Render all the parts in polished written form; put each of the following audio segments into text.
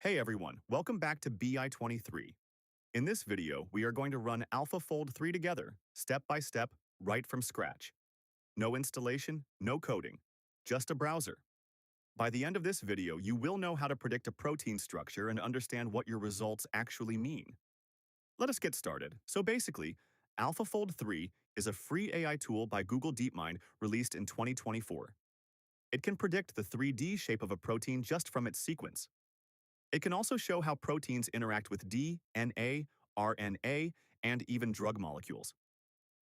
Hey everyone, welcome back to BI23. In this video, we are going to run AlphaFold 3 together, step by step, right from scratch. No installation, no coding, just a browser. By the end of this video, you will know how to predict a protein structure and understand what your results actually mean. Let us get started. So basically, AlphaFold 3 is a free AI tool by Google DeepMind released in 2024. It can predict the 3D shape of a protein just from its sequence. It can also show how proteins interact with DNA, RNA, and even drug molecules.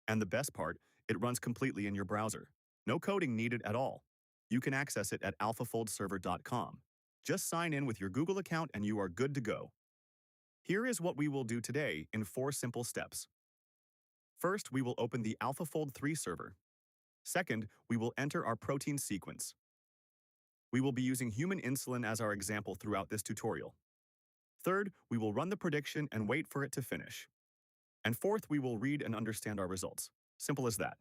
And the best part, it runs completely in your browser. No coding needed at all. You can access it at alphafoldserver.com. Just sign in with your Google account and you are good to go. Here is what we will do today in 4 simple steps. First, we will open the AlphaFold 3 server. Second, we will enter our protein sequence. We will be using human insulin as our example throughout this tutorial. Third, we will run the prediction and wait for it to finish. And fourth, we will read and understand our results. Simple as that.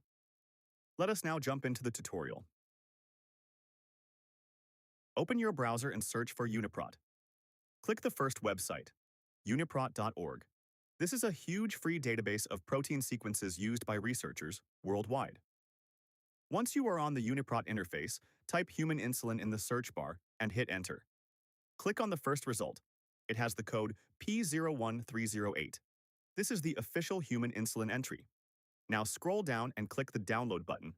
Let us now jump into the tutorial. Open your browser and search for Uniprot. Click the first website, uniprot.org. This is a huge free database of protein sequences used by researchers worldwide. Once you are on the Uniprot interface, type human insulin in the search bar and hit enter. Click on the first result. It has the code P01308. This is the official human insulin entry. Now scroll down and click the download button.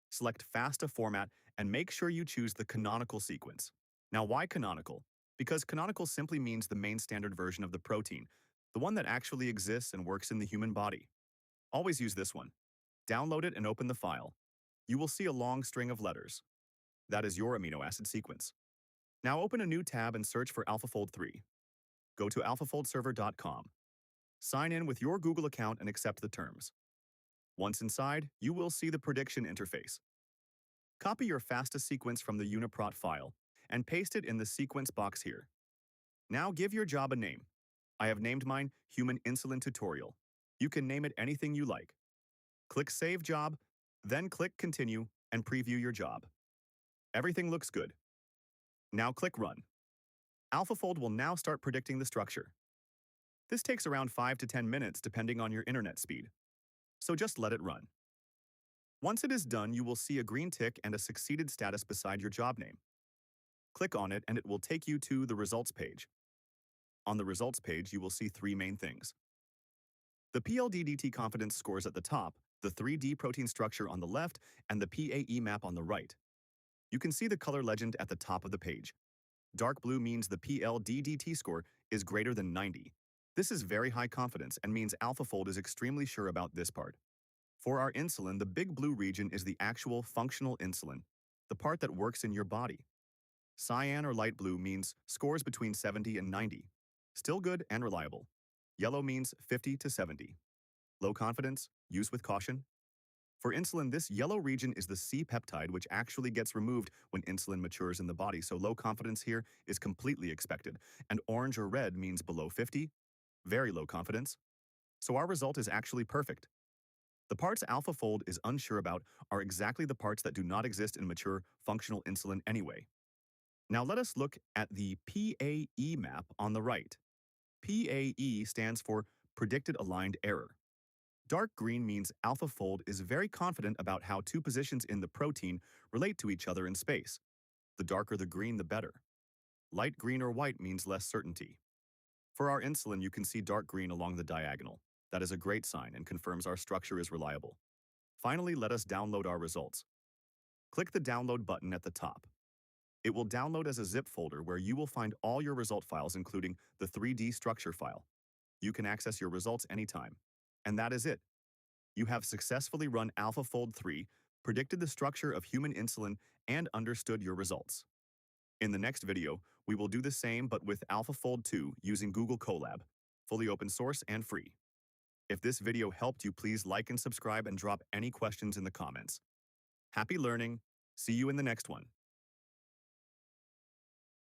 Select FASTA format and make sure you choose the canonical sequence. Now why canonical? Because canonical simply means the main standard version of the protein, the one that actually exists and works in the human body. Always use this one. Download it and open the file. You will see a long string of letters. That is your amino acid sequence. Now open a new tab and search for AlphaFold 3. Go to alphafoldserver.com. Sign in with your Google account and accept the terms. Once inside, you will see the prediction interface. Copy your FASTA sequence from the Uniprot file and paste it in the sequence box here. Now give your job a name. I have named mine Human Insulin Tutorial. You can name it anything you like. Click Save Job, then click Continue and preview your job. Everything looks good. Now click Run. AlphaFold will now start predicting the structure. This takes around 5 to 10 minutes depending on your internet speed. So just let it run. Once it is done, you will see a green tick and a succeeded status beside your job name. Click on it and it will take you to the results page. On the results page, you will see 3 main things. The pLDDT confidence scores at the top, the 3D protein structure on the left, and the PAE map on the right. You can see the color legend at the top of the page. Dark blue means the pLDDT score is greater than 90. This is very high confidence and means AlphaFold is extremely sure about this part. For our insulin, the big blue region is the actual functional insulin, the part that works in your body. Cyan or light blue means scores between 70 and 90. Still good and reliable. Yellow means 50 to 70. Low confidence, use with caution. For insulin, this yellow region is the C-peptide, which actually gets removed when insulin matures in the body, so low confidence here is completely expected. And orange or red means below 50, very low confidence. So our result is actually perfect. The parts AlphaFold is unsure about are exactly the parts that do not exist in mature functional insulin anyway. Now let us look at the PAE map on the right. PAE stands for Predicted Aligned Error. Dark green means AlphaFold is very confident about how 2 positions in the protein relate to each other in space. The darker the green, the better. Light green or white means less certainty. For our insulin, you can see dark green along the diagonal. That is a great sign and confirms our structure is reliable. Finally, let us download our results. Click the download button at the top. It will download as a zip folder where you will find all your result files, including the 3D structure file. You can access your results anytime. And that is it. You have successfully run AlphaFold 3, predicted the structure of human insulin, and understood your results. In the next video, we will do the same but with AlphaFold 2 using Google Colab, fully open source and free. If this video helped you, please like and subscribe and drop any questions in the comments. Happy learning. See you in the next one.